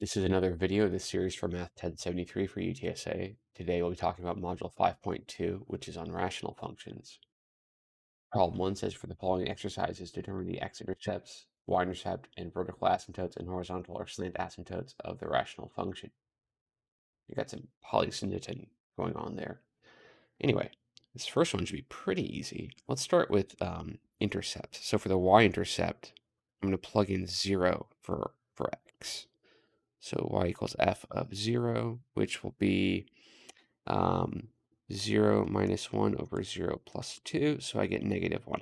This is another video of this series for Math 1073 for UTSA. Today we'll be talking about Module 5.2, which is on rational functions. Problem 1 says for the following exercises, determine the x-intercepts, y-intercept, and vertical asymptotes and horizontal or slant asymptotes of the rational function. You got some polysynthetin going on there. Anyway, this first one should be pretty easy. Let's start with intercepts. So for the y-intercept, I'm going to plug in 0 for x. So y equals f of 0, which will be 0 minus 1 over 0 plus 2, so I get negative 1/2.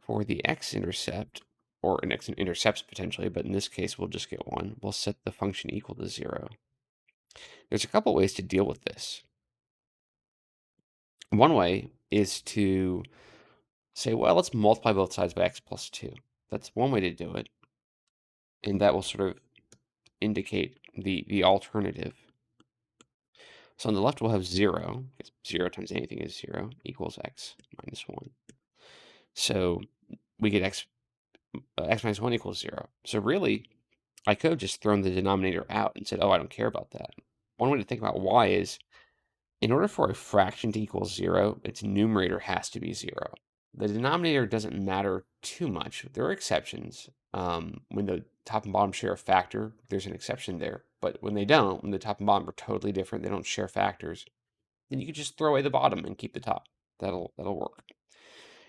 For the x-intercept, or an x-intercepts potentially, but in this case we'll just get 1, we'll set the function equal to 0. There's a couple ways to deal with this. One way is to say, well, let's multiply both sides by x plus 2. That's one way to do it, and that will sort of indicate the alternative. So on the left, we'll have 0, because 0 times anything is 0, equals x minus 1. So we get x minus 1 equals 0. So really, I could have just thrown the denominator out and said, oh, I don't care about that. One way to think about y is, in order for a fraction to equal 0, its numerator has to be 0. The denominator doesn't matter too much. There are exceptions. When the top and bottom share a factor, there's an exception there. But when they don't, when the top and bottom are totally different, they don't share factors, then you could just throw away the bottom and keep the top. That'll work.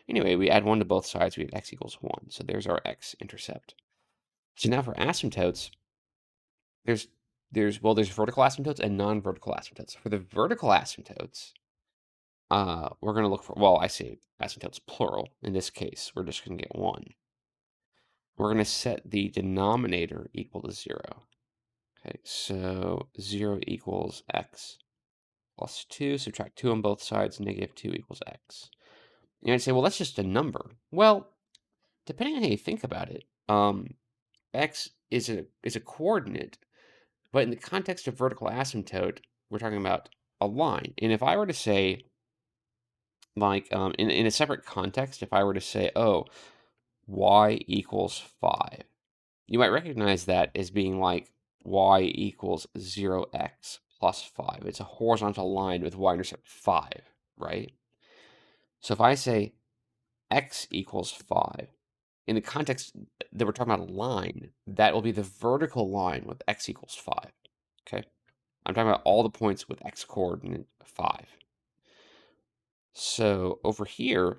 Anyway, we add 1 to both sides, we have x equals 1. So there's our x-intercept. So now for asymptotes, there's vertical asymptotes and non-vertical asymptotes. For the vertical asymptotes, we're going to look for, well, I say asymptotes plural. In this case, we're just going to get 1. We're going to set the denominator equal to 0. Okay, so 0 equals x plus 2. Subtract 2 on both sides, negative 2 equals x. You might say, well, that's just a number. Well, depending on how you think about it, x is a coordinate, but in the context of vertical asymptote, we're talking about a line. And if I were to say, like, in a separate context, if I were to say, oh, y equals 5, you might recognize that as being like y equals 0x plus 5. It's a horizontal line with y-intercept 5, right? So if I say x equals 5, in the context that we're talking about a line, that will be the vertical line with x equals 5, okay? I'm talking about all the points with x coordinate 5. So over here,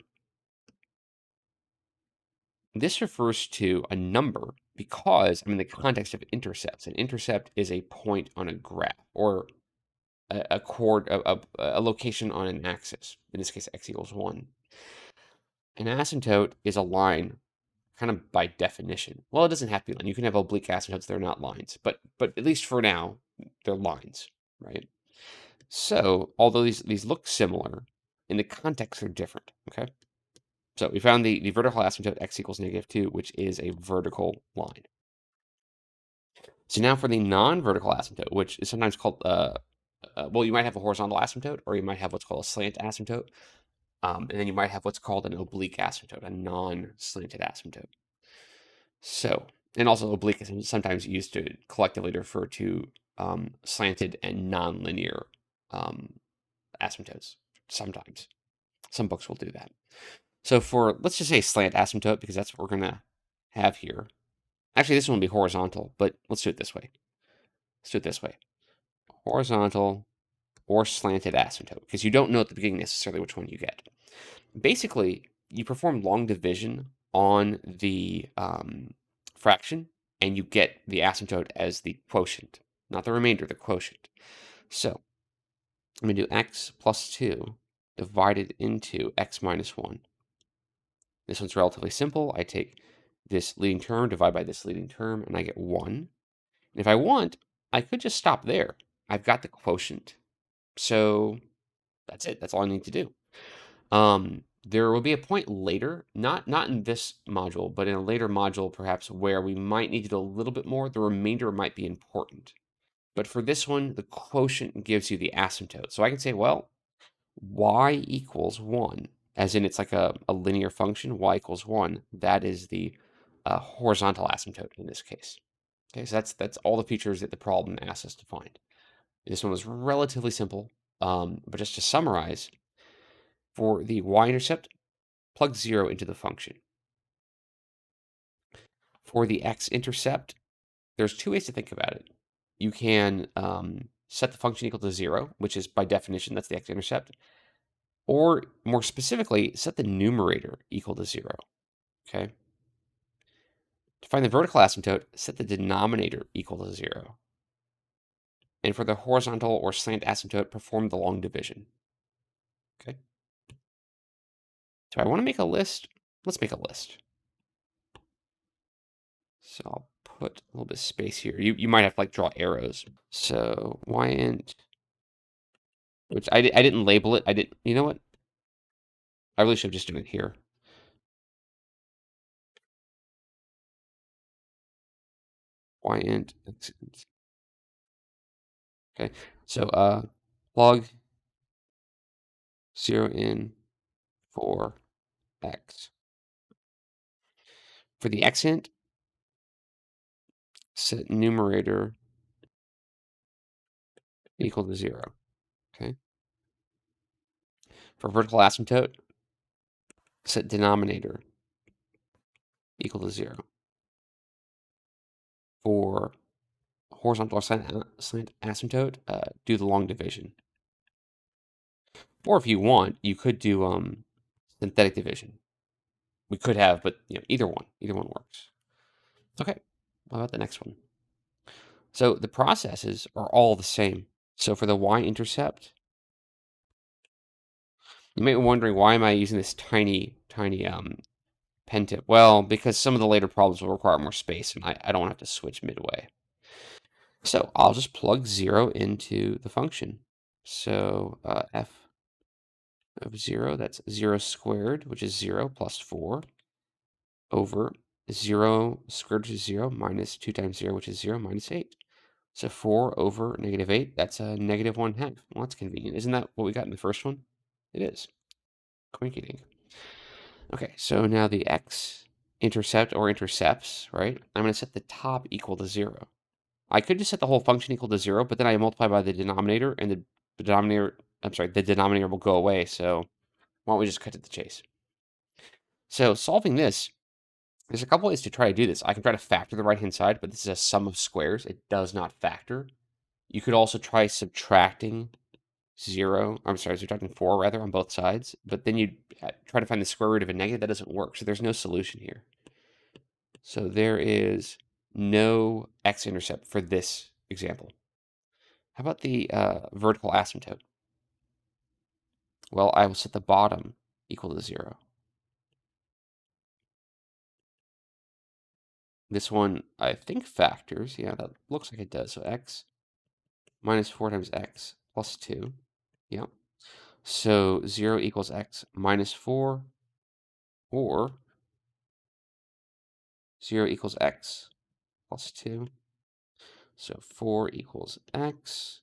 this refers to a number because I'm in the context of intercepts. An intercept is a point on a graph, or a location on an axis. In this case, x equals 1. An asymptote is a line, kind of by definition. Well, it doesn't have to be a line. You can have oblique asymptotes; they're not lines. But at least for now, they're lines, right? So although these look similar, in the context they're different. Okay. So we found the vertical asymptote x equals negative 2, which is a vertical line. So now for the non-vertical asymptote, which is sometimes called, well, you might have a horizontal asymptote, or you might have what's called a slant asymptote. And then you might have what's called an oblique asymptote, a non-slanted asymptote. So, and also oblique is sometimes used to collectively refer to slanted and non-linear asymptotes. Sometimes. Some books will do that. So for, let's just say slant asymptote, because that's what we're going to have here. Actually, this one will be horizontal, but let's do it this way. Let's do it this way. Horizontal or slanted asymptote, because you don't know at the beginning necessarily which one you get. Basically, you perform long division on the fraction, and you get the asymptote as the quotient, not the remainder, the quotient. So I'm going to do x plus 2 divided into x minus 1. This one's relatively simple. I take this leading term, divide by this leading term, and I get 1. And if I want, I could just stop there. I've got the quotient. So that's it. That's all I need to do. There will be a point later, not in this module, but in a later module perhaps, where we might need to do a little bit more. The remainder might be important. But for this one, the quotient gives you the asymptote. So I can say, well, y equals 1, as in it's like a linear function, y equals 1. That is the horizontal asymptote in this case. Okay, so that's all the features that the problem asks us to find. This one was relatively simple, but just to summarize, for the y-intercept, plug 0 into the function. For the x-intercept, there's two ways to think about it. You can set the function equal to 0, which is by definition, that's the x-intercept. Or more specifically, set the numerator equal to 0, okay? To find the vertical asymptote, set the denominator equal to 0. And for the horizontal or slant asymptote, perform the long division, okay? Do I want to make a list? Let's make a list. So I'll put a little bit of space here. You might have to like draw arrows. So y-int, which I didn't label it. You know what? I really should have just done it here. Y-int, okay. So plug 0 in for x. For the x-int, set numerator equal to 0, okay? For vertical asymptote, set denominator equal to 0. For horizontal or slant asymptote, do the long division. Or if you want, you could do synthetic division. We could have, but either one works. Okay, what about the next one? So the processes are all the same. So for the y-intercept, you may be wondering, why am I using this tiny pen tip? Well, because some of the later problems will require more space, and I don't want to have to switch midway. So I'll just plug 0 into the function. So f of 0, that's 0 squared, which is 0 plus 4, over 0 squared, which is 0, minus 2 times 0, which is 0, minus 8. So 4 over negative 8, that's a negative 1/2. Well, that's convenient. Isn't that what we got in the first one? It is. Quinky dink. Okay, so now the x-intercept or intercepts, right? I'm going to set the top equal to 0. I could just set the whole function equal to 0, but then I multiply by the denominator, and the denominator will go away. So why don't we just cut to the chase? So solving this, there's a couple ways to try to do this. I can try to factor the right-hand side, but this is a sum of squares. It does not factor. You could also try subtracting subtracting 4 rather on both sides, but then you try to find the square root of a negative. That doesn't work, so there's no solution here. So there is no x-intercept for this example. How about the vertical asymptote? Well, I will set the bottom equal to 0. This one, I think, factors. Yeah, that looks like it does. So x minus 4 times x plus 2. Yep. So 0 equals x minus 4, or 0 equals x plus 2. So 4 equals x,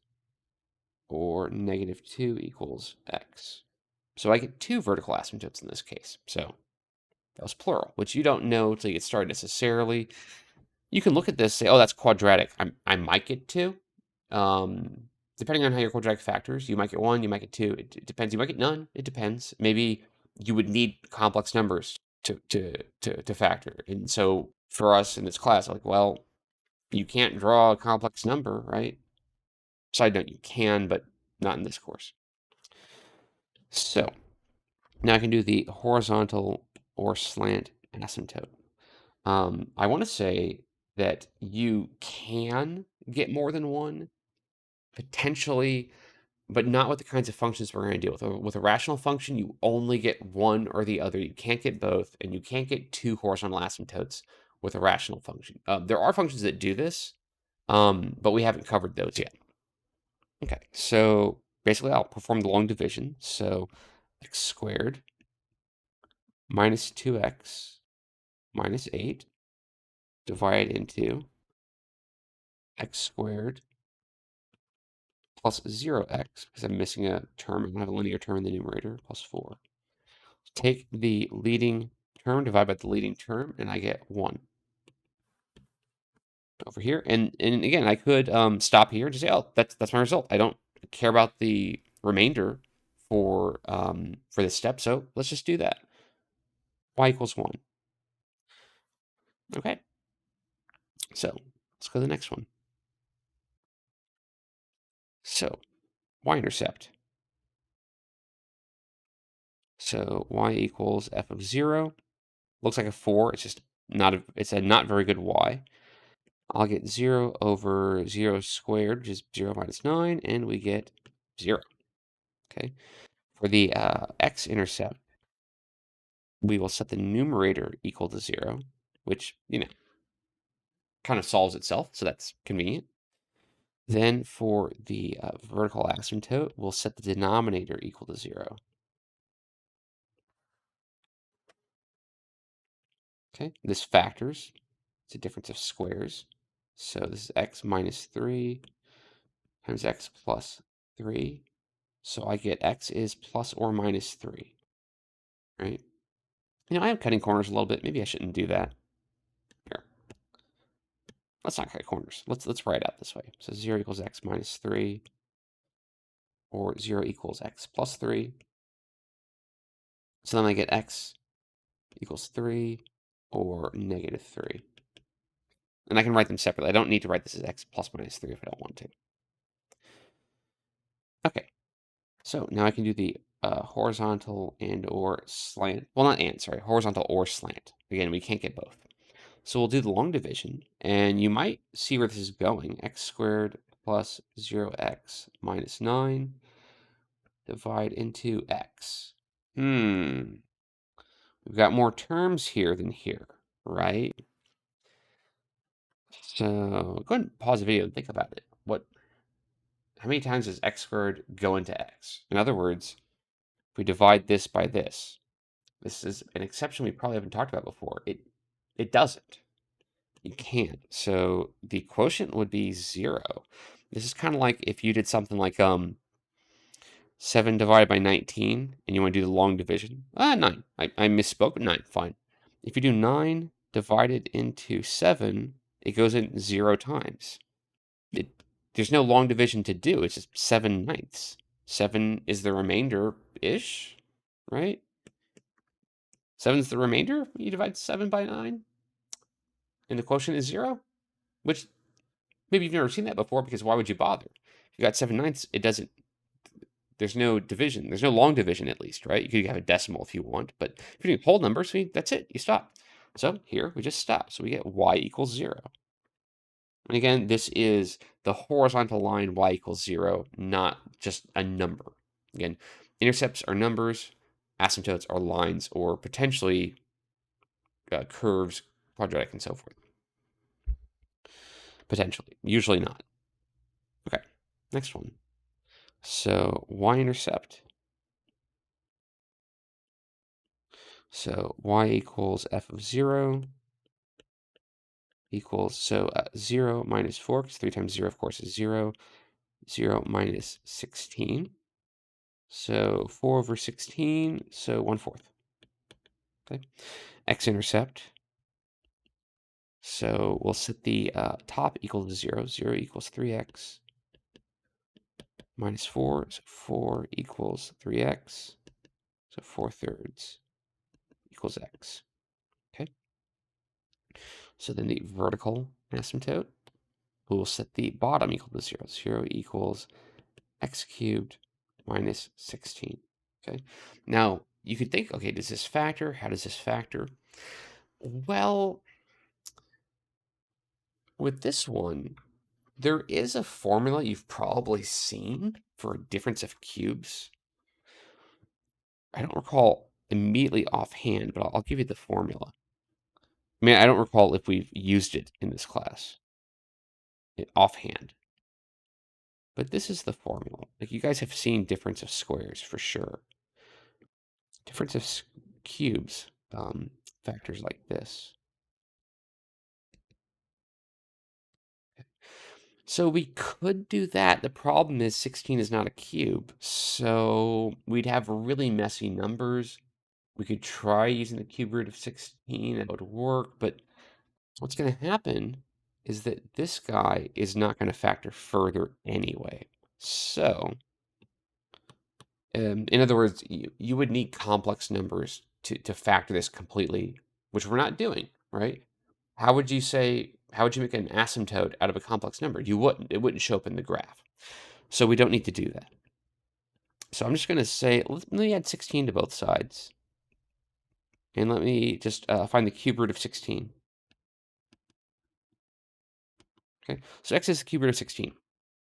or negative 2 equals x. So I get 2 vertical asymptotes in this case. So that was plural, which you don't know until you get started necessarily. You can look at this, say, oh, that's quadratic. I might get 2. Depending on how your quadratic factors, you might get 1, you might get 2. It depends. You might get none. It depends. Maybe you would need complex numbers to factor. And so for us in this class, like, well, you can't draw a complex number, right? Side note, you can, but not in this course. So now I can do the horizontal or slant asymptote. I want to say that you can get more than one, potentially, but not with the kinds of functions we're going to deal with. With a rational function, you only get one or the other. You can't get both, and you can't get 2 horizontal asymptotes with a rational function. There are functions that do this, but we haven't covered those yet. Okay, so basically I'll perform the long division. So x squared minus 2x minus 8 divided into x squared plus 0x, because I'm missing a term. I don't have a linear term in the numerator, plus 4. Take the leading term, divide by the leading term, and I get 1. over here. And again, I could stop here and just say, oh, that's my result. I don't care about the remainder for this step, so let's just do that. Y equals 1. Okay, so let's go to the next one. So y-intercept. So y equals f of 0. Looks like a 4. It's just not it's a not very good y. I'll get 0 over 0 squared, which is 0 minus 9, and we get 0. Okay. For the x-intercept, we will set the numerator equal to 0, which, kind of solves itself, so that's convenient. Then for the vertical asymptote, we'll set the denominator equal to 0. Okay, this factors. It's a difference of squares. So this is x minus 3 times x plus 3. So I get x is plus or minus 3, right? I am cutting corners a little bit. Maybe I shouldn't do that. Here, let's not cut corners. Let's write it out this way. So 0 equals x minus 3, or 0 equals x plus 3. So then I get x equals 3 or negative 3. And I can write them separately. I don't need to write this as x plus minus 3 if I don't want to. Okay, so now I can do the horizontal and or slant. Well, not and, sorry, horizontal or slant. Again, we can't get both. So we'll do the long division, and you might see where this is going. X squared plus 0x minus 9 divide into x. We've got more terms here than here, right? So go ahead and pause the video and think about it. How many times does x squared go into x? In other words, if we divide this by this is an exception we probably haven't talked about before. It doesn't. You can't. So the quotient would be 0. This is kind of like if you did something like 7 divided by 19 and you want to do the long division. 9. I misspoke. 9, fine. If you do 9 divided into 7, it goes in 0 times. There's no long division to do. It's just 7/9. 7 is the remainder-ish, right? 7's the remainder. You divide 7 by 9, and the quotient is 0, which maybe you've never seen that before, because why would you bother? If you got 7/9, it doesn't. There's no division. There's no long division, at least, right? You could have a decimal if you want, but if you're doing whole numbers, that's it. You stop. So here we just stop. So we get y equals 0. And again, this is the horizontal line y equals 0, not just a number. Again, intercepts are numbers, asymptotes are lines, or potentially curves, quadratic, and so forth. Potentially. Usually not. Okay, next one. So y-intercept. So y equals f of 0 equals, 0 minus 4, because 3 times 0, of course, is 0. 0 minus 16. So 4 over 16, so 1/4. Okay. X-intercept. So we'll set the top equal to 0. 0 equals 3x minus 4. So 4 equals 3x. So 4/3 equals x. Okay. So then the vertical asymptote, we will set the bottom equal to 0. 0 equals x cubed minus 16. Okay. Now, you could think, okay, does this factor? How does this factor? Well, with this one, there is a formula you've probably seen for a difference of cubes. I don't recall immediately offhand, but I'll give you the formula. I mean, I don't recall if we've used it in this class offhand. But this is the formula. Like, you guys have seen difference of squares for sure. Difference of cubes, factors like this. So we could do that. The problem is 16 is not a cube. So we'd have really messy numbers. We could try using the cube root of 16. That would work. But what's going to happen is that this guy is not going to factor further anyway. So, in other words, you would need complex numbers to factor this completely, which we're not doing, right? How would you make an asymptote out of a complex number? You wouldn't. It wouldn't show up in the graph. So we don't need to do that. So I'm just going to say, let me add 16 to both sides. And let me just find the cube root of 16. Okay, so x is the cube root of 16.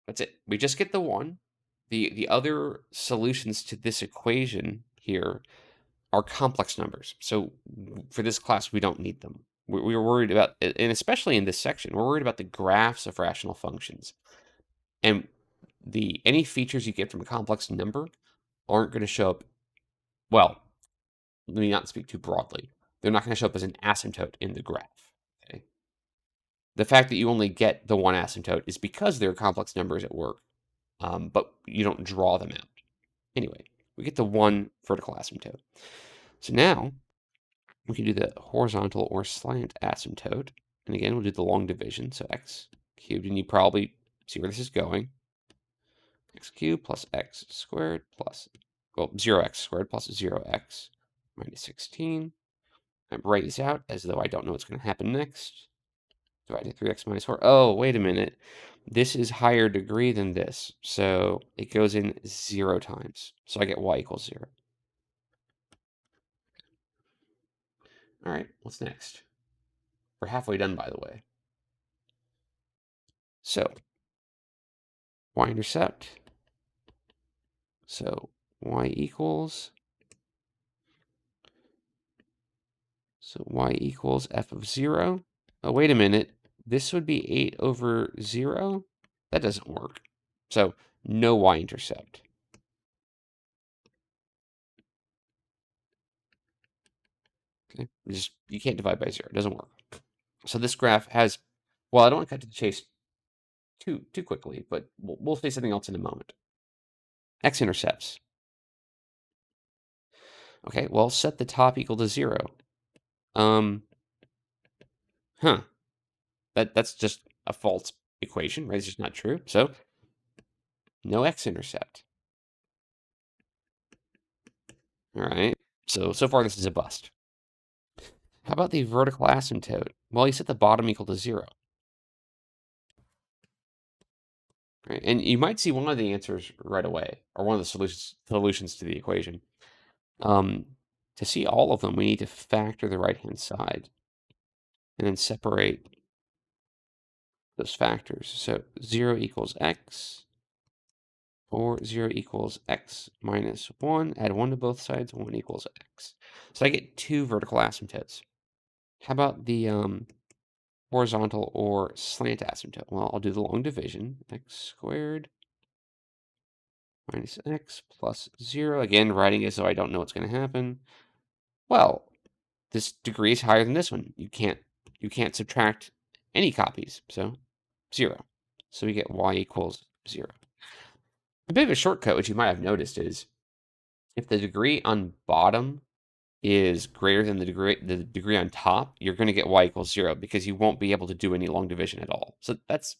That's it. We just get the 1. The other solutions to this equation here are complex numbers. So for this class, we don't need them. We were worried about, and especially in this section, we're worried about the graphs of rational functions. And any features you get from a complex number aren't going to show up, well, let me not speak too broadly. They're not going to show up as an asymptote in the graph. Okay. The fact that you only get the one asymptote is because there are complex numbers at work, but you don't draw them out. Anyway, we get the one vertical asymptote. So now we can do the horizontal or slant asymptote. And again, we'll do the long division. So x cubed, and you probably see where this is going. X cubed plus x squared plus, well, 0x squared plus 0x minus 16. I write this out as though I don't know what's going to happen next. Divided 3x minus 4. Oh, wait a minute. This is higher degree than this. So it goes in 0 times. So I get y equals 0. All right, what's next? We're halfway done, by the way. So y-intercept. So y equals. So y equals f of 0. Oh, wait a minute. This would be 8 over 0? That doesn't work. So no y-intercept. Okay, you can't divide by 0. It doesn't work. So this graph has, well, I don't want to cut to the chase too quickly, but we'll say something else in a moment. X-intercepts. Okay, well, set the top equal to 0. Huh. That's just a false equation, right? It's just not true. So no x-intercept. All right. So far this is a bust. How about the vertical asymptote? Well, you set the bottom equal to 0. Right? And you might see one of the answers right away, or one of the solutions to the equation. To see all of them, we need to factor the right-hand side and then separate those factors. So 0 equals x, or 0 equals x minus 1. Add 1 to both sides, 1 equals x. So I get 2 vertical asymptotes. How about the horizontal or slant asymptote? Well, I'll do the long division. X squared minus x plus 0. Again, writing as though I don't know what's going to happen. Well, this degree is higher than this one. You can't subtract any copies, so 0. So we get y equals 0. A bit of a shortcut, which you might have noticed, is if the degree on bottom is greater than the degree on top, you're going to get y equals 0 because you won't be able to do any long division at all. So that's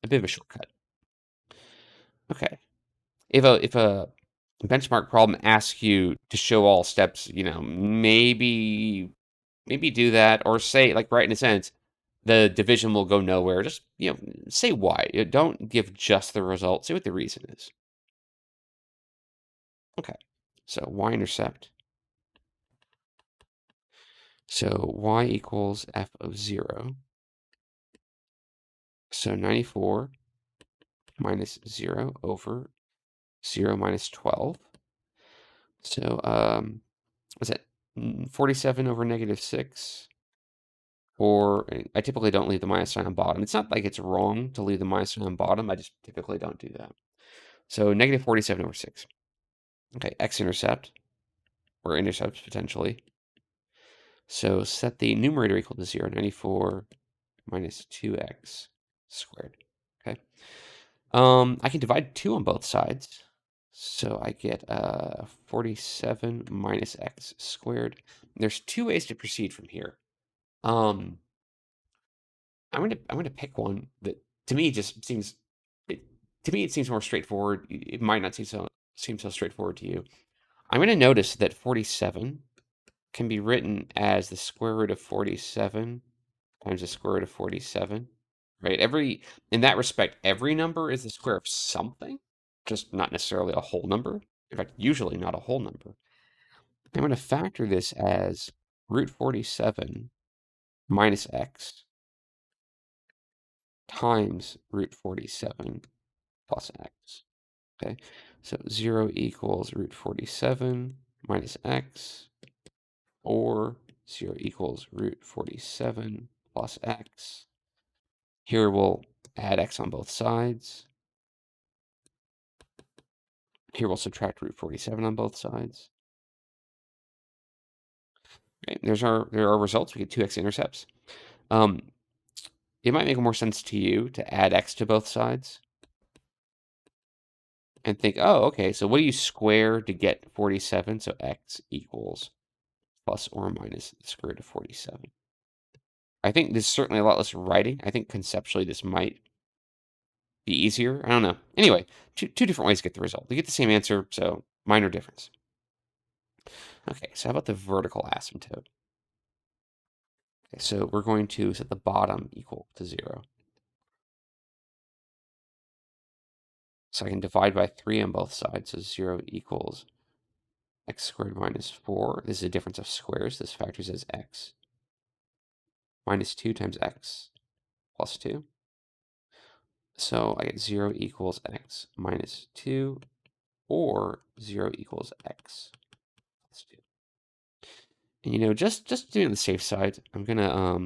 a bit of a shortcut. Okay. If a benchmark problem asks you to show all steps, maybe do that, or say, like, right in a sentence, the division will go nowhere. Just, say why. Don't give just the result. Say what the reason is. Okay. So y-intercept. So y equals f of 0. So 94 minus 0 over 0 minus 12. So what's that? 47 over negative 6. Or I typically don't leave the minus sign on bottom. It's not like it's wrong to leave the minus sign on bottom. I just typically don't do that. So negative 47 over 6. Okay, x-intercept, or intercepts potentially. So set the numerator equal to 0, 94 minus 2x squared. Okay. I can divide 2 on both sides. So I get 47 minus x squared. There's 2 ways to proceed from here. I'm gonna pick one that to me just seems it, to me it seems more straightforward. It might not seem so straightforward to you. I'm gonna notice that 47 can be written as the square root of 47 times the square root of 47, right? In that respect, every number is the square of something, just not necessarily a whole number. In fact, usually not a whole number. I'm going to factor this as root 47 minus x times root 47 plus x. Okay, so 0 equals root 47 minus x, or 0 equals root 47 plus x. Here we'll add x on both sides. Here we'll subtract root 47 on both sides. Okay, there are our results. We get two x-intercepts. It might make more sense to you to add x to both sides and think, oh, okay, so what do you square to get 47? So x equals plus or minus the square root of 47. I think there's certainly a lot less writing. I think conceptually this might be easier. I don't know. Anyway, two different ways to get the result. We get the same answer, so minor difference. Okay, so how about the vertical asymptote? Okay, so we're going to set the bottom equal to 0. So I can divide by 3 on both sides. So 0 equals x squared minus 4. This is a difference of squares. This factors as x. Minus 2 times x plus 2. So I get 0 equals x minus 2, or 0 equals x plus 2. And just doing the safe side, I'm gonna I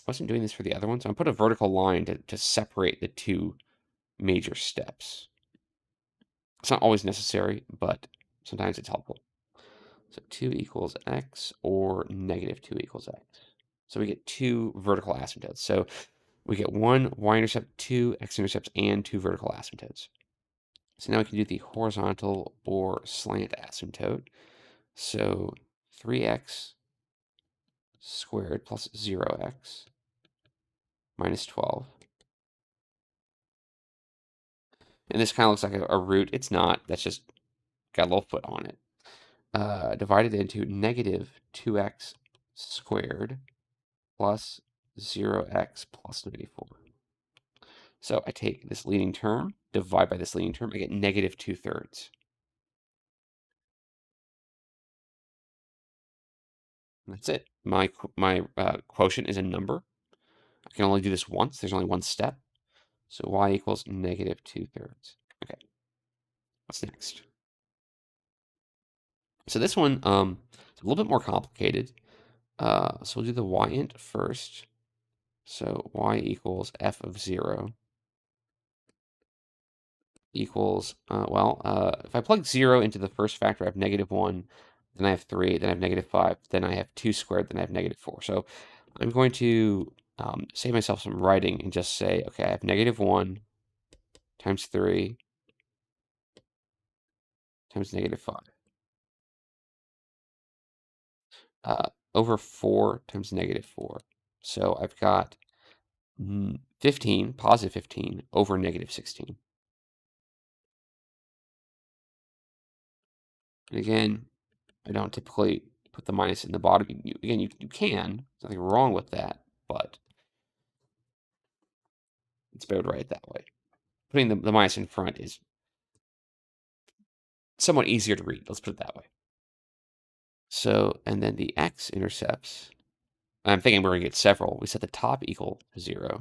wasn't doing this for the other one, so I'm gonna put a vertical line to separate the two major steps. It's not always necessary, but sometimes it's helpful. So 2 equals x, or negative 2 equals x. So we get two vertical asymptotes. So we get one y-intercept, two x-intercepts, and two vertical asymptotes. So now we can do the horizontal or slant asymptote. So 3x squared plus 0x minus 12. And this kind of looks like a root. It's not. That's just got a little foot on it. Divided into negative 2x squared plus 0x plus 94. So I take this leading term, divide by this leading term, I get negative 2/3. That's it. My quotient is a number. I can only do this once. There's only one step. So y equals negative 2/3. Okay. What's next? So this one is a little bit more complicated. So we'll do the y-int first. So y equals f of 0 equals, if I plug 0 into the first factor, I have -1, then I have 3, then I have -5, then I have 2 squared, then I have -4. So I'm going to save myself some writing and just say, okay, I have -1 times 3 times -5 over 4 times -4. So I've got 15, positive 15, over -16. And again, I don't typically put the minus in the bottom. Again, you can. There's nothing wrong with that, but it's better to write it that way. Putting the minus in front is somewhat easier to read. Let's put it that way. So, and then the x-intercepts, I'm thinking we're going to get several. We set the top equal to 0.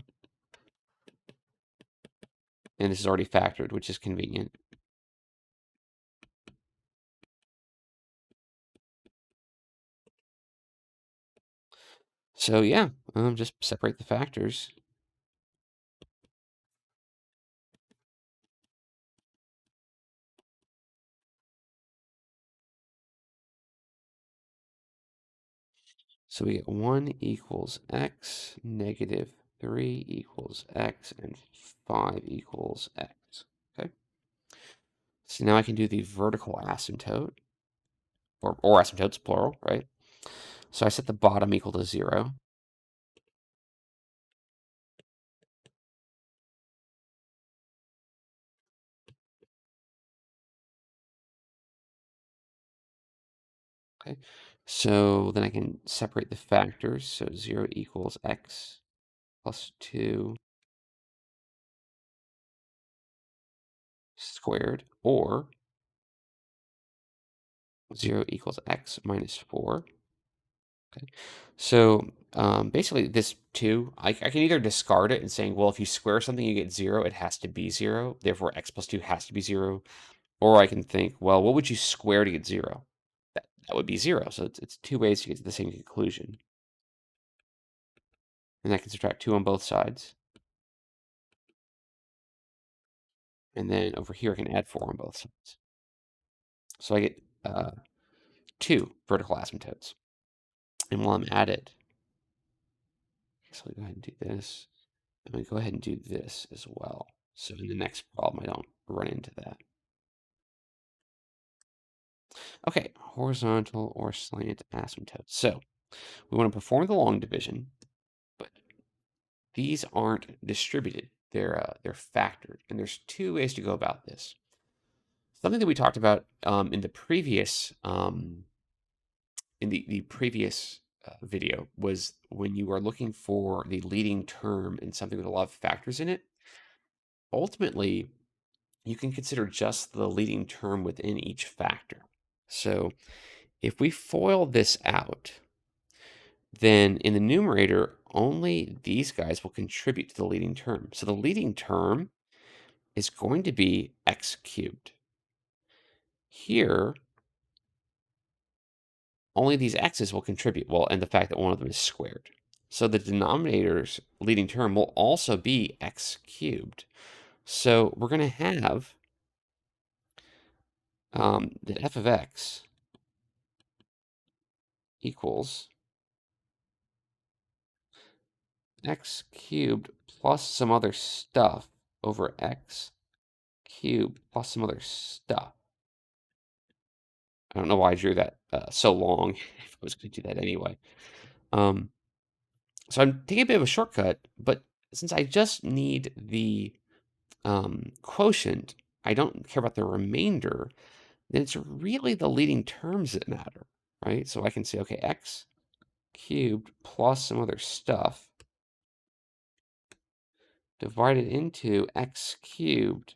And this is already factored, which is convenient. So yeah, just separate the factors. So we get 1 equals x, negative 3 equals x, and 5 equals x. Okay. So now I can do the vertical asymptote, or asymptotes, plural, right? So I set the bottom equal to 0. Okay. So then I can separate the factors. So 0 equals x plus 2 squared, or 0 equals x minus 4. Okay. So basically, this 2, I can either discard it and saying, well, if you square something, you get 0, it has to be 0. Therefore, x plus 2 has to be 0. Or I can think, well, what would you square to get 0? That would be 0. So it's two ways to get to the same conclusion. And I can subtract 2 on both sides. And then over here, I can add 4 on both sides. So I get 2 vertical asymptotes. And while I'm at it, so I'll go ahead and do this. I'm going to go ahead and do this as well. So in the next problem, I don't run into that. Okay, horizontal or slant asymptote. So we want to perform the long division, but these aren't distributed. They're factored, and there's two ways to go about this. Something that we talked about in the previous video was when you are looking for the leading term in something with a lot of factors in it. Ultimately, you can consider just the leading term within each factor. So if we FOIL this out, then in the numerator, only these guys will contribute to the leading term. So the leading term is going to be x cubed. Here, only these x's will contribute, well, and the fact that one of them is squared. So the denominator's leading term will also be x cubed. So we're going to have that f of x equals x cubed plus some other stuff over x cubed plus some other stuff. I don't know why I drew that so long. If I was going to do that anyway. So I'm taking a bit of a shortcut, but since I just need the quotient, I don't care about the remainder, then it's really the leading terms that matter, right? So I can say, okay, x cubed plus some other stuff divided into x cubed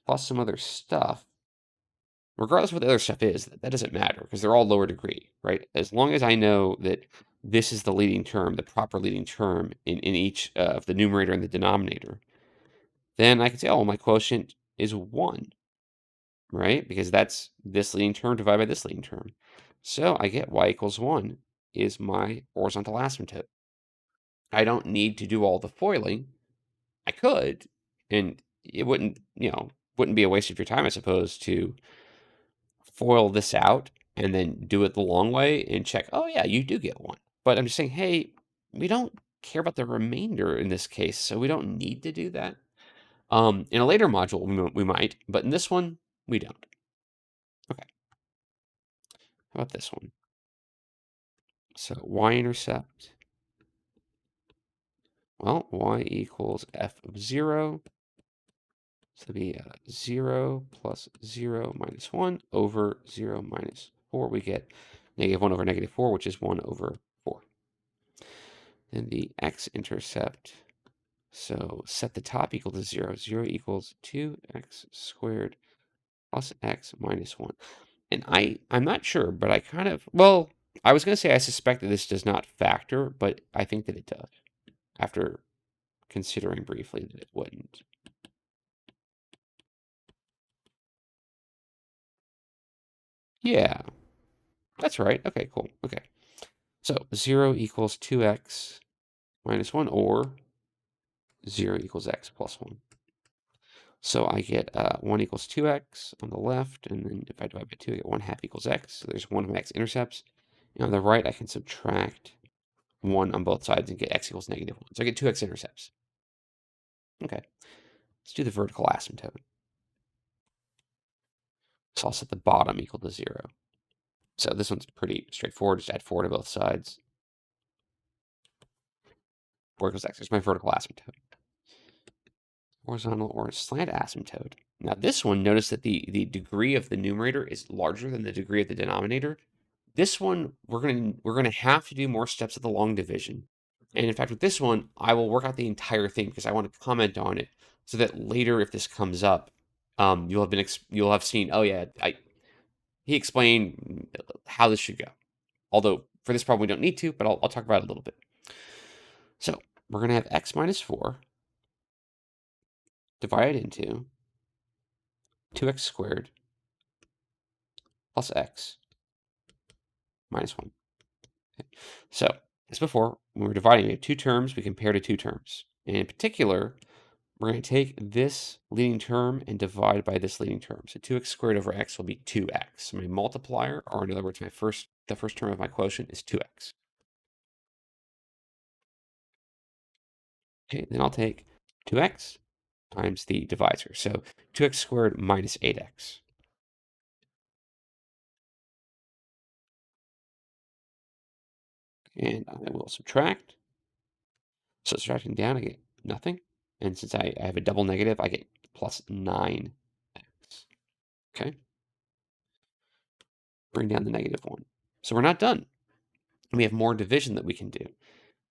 plus some other stuff. Regardless of what the other stuff is, that doesn't matter because they're all lower degree, right? As long as I know that this is the leading term, the proper leading term in each of the numerator and the denominator, then I can say, oh, my quotient is 1, right? Because that's this leading term divided by this leading term. So I get y equals 1 is my horizontal asymptote. I don't need to do all the foiling. I could, and it wouldn't be a waste of your time, I suppose, to FOIL this out and then do it the long way and check, oh, yeah, you do get 1. But I'm just saying, hey, we don't care about the remainder in this case, so we don't need to do that. In a later module, we might, but in this one, we don't. Okay. How about this one? So y-intercept, well, y equals f of 0. So it'll be 0 plus 0 minus 1 over 0 minus 4. We get negative 1 over negative 4, which is 1 over 4. Then the x-intercept, so set the top equal to 0. 0 equals 2x squared plus x minus 1. And I'm not sure, but I kind of, well, I was going to say I suspect that this does not factor, but I think that it does, after considering briefly that it wouldn't. Yeah, that's right. Okay, cool. Okay. So 0 equals 2x minus 1, or 0 equals x plus 1. So I get 1 equals 2x on the left, and then if I divide by 2, I get 1 half equals x. So there's one of my x-intercepts. And on the right, I can subtract 1 on both sides and get x equals negative 1. So I get 2 x-intercepts. Okay, let's do the vertical asymptote. So I'll set the bottom equal to 0. So this one's pretty straightforward. Just add 4 to both sides. 4 equals x. There's my vertical asymptote. Horizontal or slant asymptote. Now this one, notice that the degree of the numerator is larger than the degree of the denominator. This one, we're gonna have to do more steps of the long division. And in fact, with this one, I will work out the entire thing because I want to comment on it so that later, if this comes up, you'll have seen. Oh yeah, he explained how this should go. Although for this problem we don't need to, but I'll talk about it a little bit. So we're gonna have x minus 4 divided into 2x squared plus x minus 1. Okay. So, as before, when we're dividing, we have two terms, we compare to two terms. And in particular, we're going to take this leading term and divide by this leading term. So 2x squared over x will be 2x. So my multiplier, or in other words, the first term of my quotient is 2x. Okay, then I'll take 2x times the divisor. So 2x squared minus 8x. And I will subtract. So subtracting down, I get nothing. And since I have a double negative, I get plus 9x. Okay? Bring down the negative 1. So we're not done. We have more division that we can do.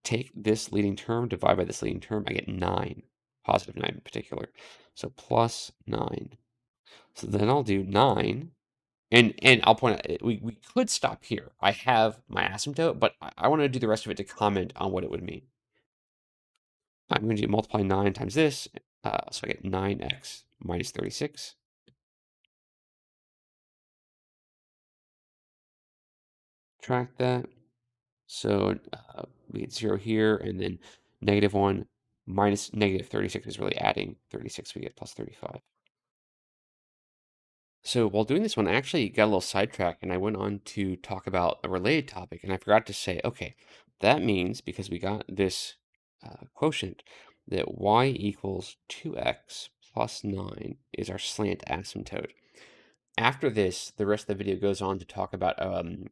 Take this leading term, divide by this leading term, I get 9. Positive 9 in particular. So plus 9. So then I'll do 9. And I'll point out, we could stop here. I have my asymptote, but I want to do the rest of it to comment on what it would mean. I'm going to multiply 9 times this, so I get 9x minus 36. Track that. So we get 0 here, and then negative 1 minus negative 36 is really adding 36. We get plus 35. So while doing this one, I actually got a little sidetracked, and I went on to talk about a related topic, and I forgot to say, okay, that means because we got this quotient, that y equals 2x plus 9 is our slant asymptote. After this, the rest of the video goes on to talk about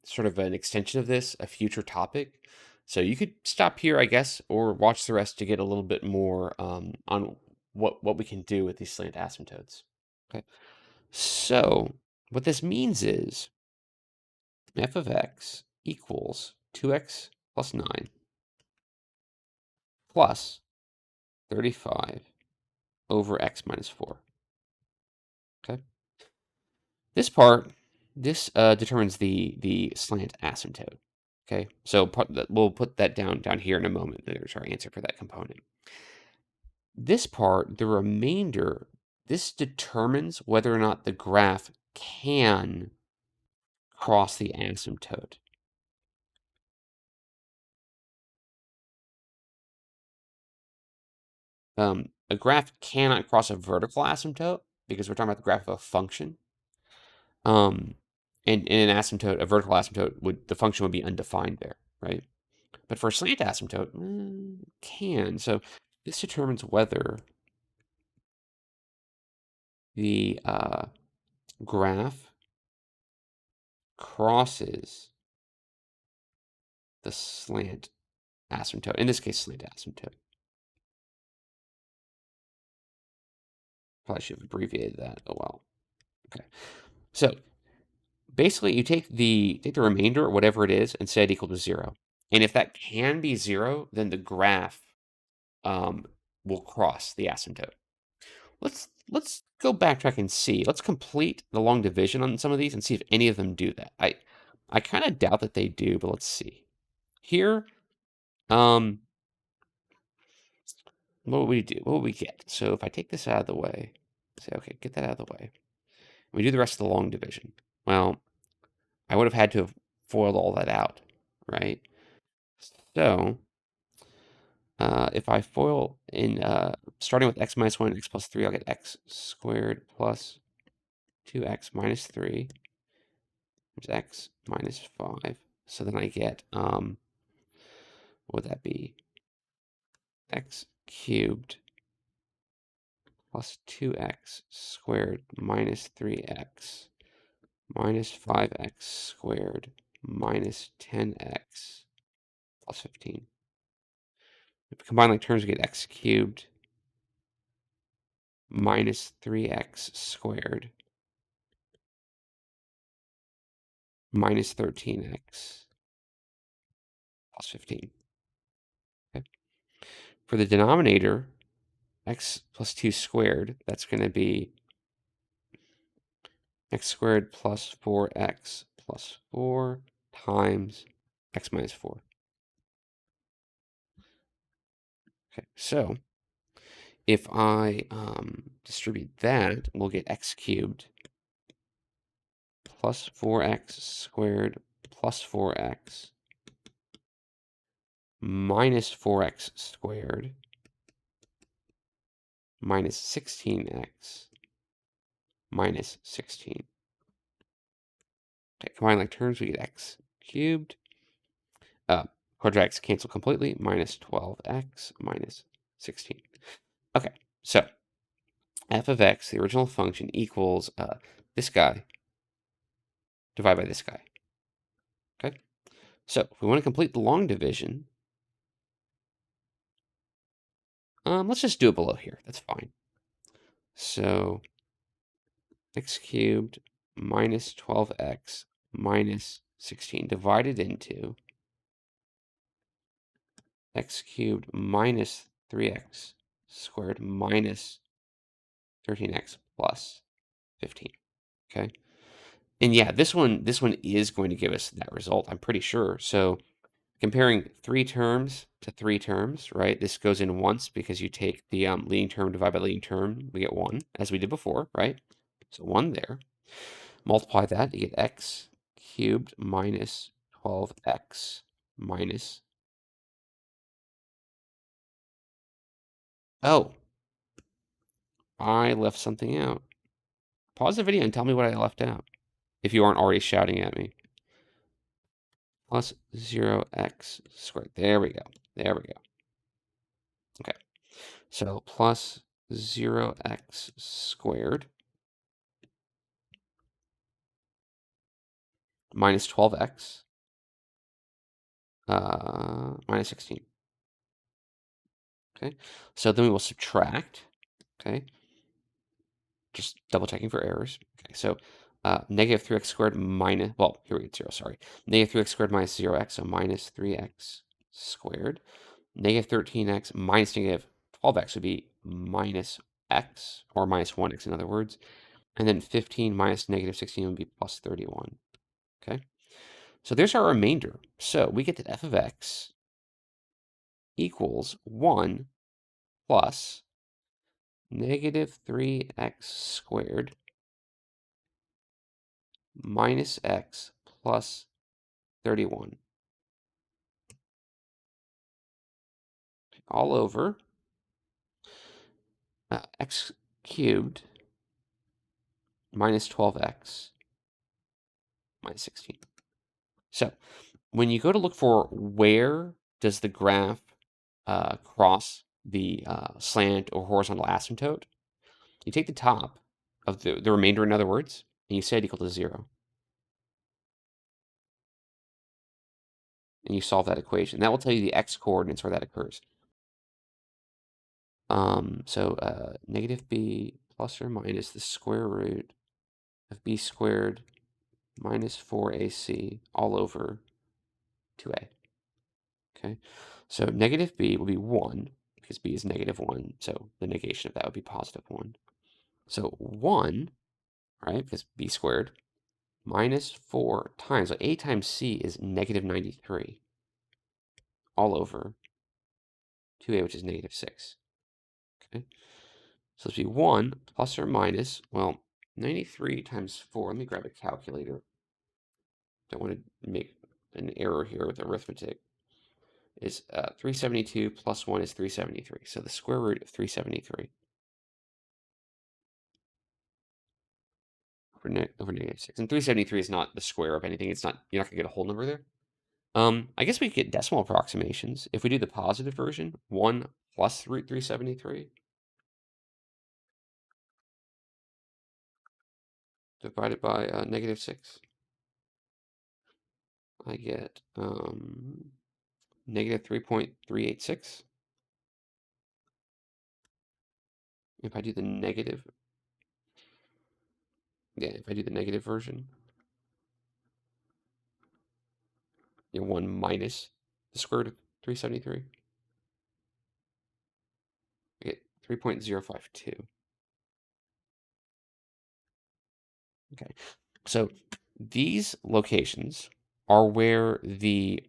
sort of an extension of this, a future topic. So you could stop here, I guess, or watch the rest to get a little bit more on what we can do with these slant asymptotes. Okay. So what this means is f of x equals 2x plus 9 plus 35 over x minus 4. Okay. This part, this determines the slant asymptote. Okay, so we'll put that down here in a moment. There's our answer for that component. This part, the remainder, this determines whether or not the graph can cross the asymptote. A graph cannot cross a vertical asymptote because we're talking about the graph of a function. And in an asymptote, a vertical asymptote the function would be undefined there, right? But for a slant asymptote, it can. So this determines whether the graph crosses the slant asymptote. In this case, slant asymptote. Probably should have abbreviated that. Oh well. Okay. So basically, you take the remainder, whatever it is, and set it equal to 0. And if that can be 0, then the graph will cross the asymptote. Let's go backtrack and see. Let's complete the long division on some of these and see if any of them do that. I kind of doubt that they do, but let's see. Here, what would we do? What would we get? So if I take this out of the way, say, okay, get that out of the way. We do the rest of the long division. Well, I would have had to have foiled all that out, right? So if I FOIL in starting with x minus 1 and x plus 3, I'll get x squared plus 2x minus 3 times x minus 5. So then I get, what would that be? X cubed plus 2x squared minus 3x minus 5x squared minus 10x plus 15. If we combine like terms, we get x cubed minus 3x squared minus 13x plus 15. Okay. For the denominator, x plus 2 squared, that's going to be x squared plus 4x plus 4 times x minus 4. Okay, so if I distribute that, we'll get x cubed plus 4x squared plus 4x minus 4x squared minus 16x minus 16. Okay, combine like terms, we get x cubed. Quadratics cancel completely, minus 12x minus 16. Okay, so f of x, the original function, equals this guy divided by this guy. Okay, so if we want to complete the long division, let's just do it below here. That's fine. So x cubed minus 12x minus 16 divided into x cubed minus 3x squared minus 13x plus 15. Okay. And yeah, this one is going to give us that result, I'm pretty sure. So comparing 3 terms to 3 terms, right? This goes in once because you take the leading term divided by leading term, we get 1, as we did before, right? So 1 there. Multiply that, you get x cubed minus 12x minus... Oh, I left something out. Pause the video and tell me what I left out, if you aren't already shouting at me. Plus 0x squared. There we go. There we go. Okay. So plus 0x squared minus 12x minus 16. Okay. So then we will subtract. Okay. Just double checking for errors. Okay. So negative 3x squared minus, well, here we get 0, sorry. Negative 3x squared minus 0x, so minus 3x squared. Negative 13x minus negative 12x would be minus x, or minus 1x in other words. And then 15 minus negative 16 would be plus 31. Okay. So there's our remainder. So we get that f of x equals 1 plus negative 3x squared minus x plus 31 all over x cubed minus 12x minus 16. So when you go to look for where does the graph cross the slant or horizontal asymptote, you take the top of the remainder, in other words, and you set it equal to 0. And you solve that equation. That will tell you the x coordinates where that occurs. So negative b plus or minus the square root of b squared minus 4ac all over 2a. Okay, so negative b will be 1 because b is negative 1, so the negation of that would be positive 1. So 1, right, because b squared minus 4 times, so a times c is negative 93 all over 2a, which is negative 6. Okay, so this would be 1 plus or minus, well, 93 times 4. Let me grab a calculator. Don't want to make an error here with arithmetic. Is 372 plus 1 is 373. So the square root of 373 over negative 6. And 373 is not the square of anything. It's not, you're not going to get a whole number there. I guess we could get decimal approximations. If we do the positive version, 1 plus root 373 divided by negative 6. I get negative 3.386. If I do the negative, yeah, if I do the negative version, 1 minus the square root of 373. I get 3.052. Okay. So these locations are where the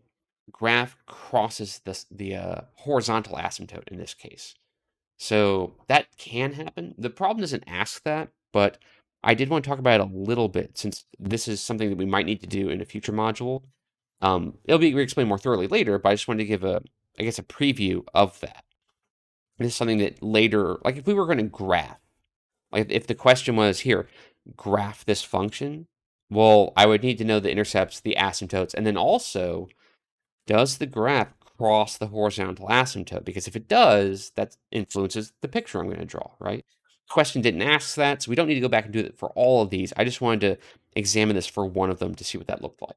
graph crosses the horizontal asymptote in this case. So that can happen. The problem doesn't ask that, but I did want to talk about it a little bit since this is something that we might need to do in a future module. It'll be explained more thoroughly later, but I just wanted to give I guess, a preview of that. This is something that later, like if we were going to graph, like if the question was here, graph this function, well, I would need to know the intercepts, the asymptotes, and then also, does the graph cross the horizontal asymptote? Because if it does, that influences the picture I'm going to draw, right? Question didn't ask that, so we don't need to go back and do it for all of these. I just wanted to examine this for one of them to see what that looked like.